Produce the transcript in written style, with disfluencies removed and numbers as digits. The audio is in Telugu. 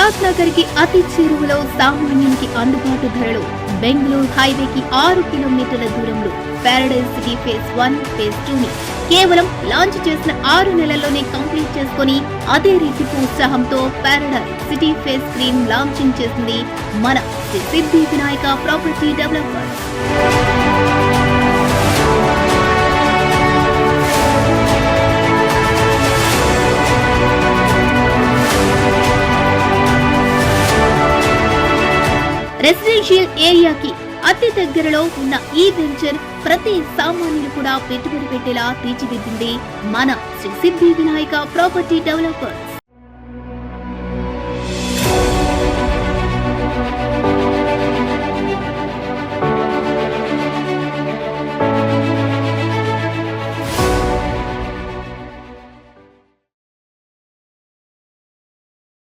విలాస్ నగర్ కి అతి చేరువలో సామాన్యునికి అందుబాటు ధరలో బెంగళూరు హైవేకి 6 కిలోమీటర్ల దూరంలో పారడైజ్ సిటీ ఫేజ్ 1, ఫేజ్ 2 ని కేవలం లాంచ్ చేసిన 6 నెలల్లోనే కంప్లీట్ చేసుకుని అదే రీతిపు ఉత్సాహంతో పారడైజ్ సిటీ ఫేజ్ 3 లాంచింగ్ చేసింది మన శ్రీ సిద్ధి వినాయక ప్రాపర్టీ డెవలపర్స్. రెసిడెన్షియల్ ఏరియాకి అతి దగ్గరలో ఉన్న ఈ వెంచర్ ప్రతి సామాన్యులు కూడా పెట్టుబడి పెట్టేలా తీర్చిదిద్దింది మన శ్రీ సిద్ధి వినాయక ప్రాపర్టీ డెవలపర్.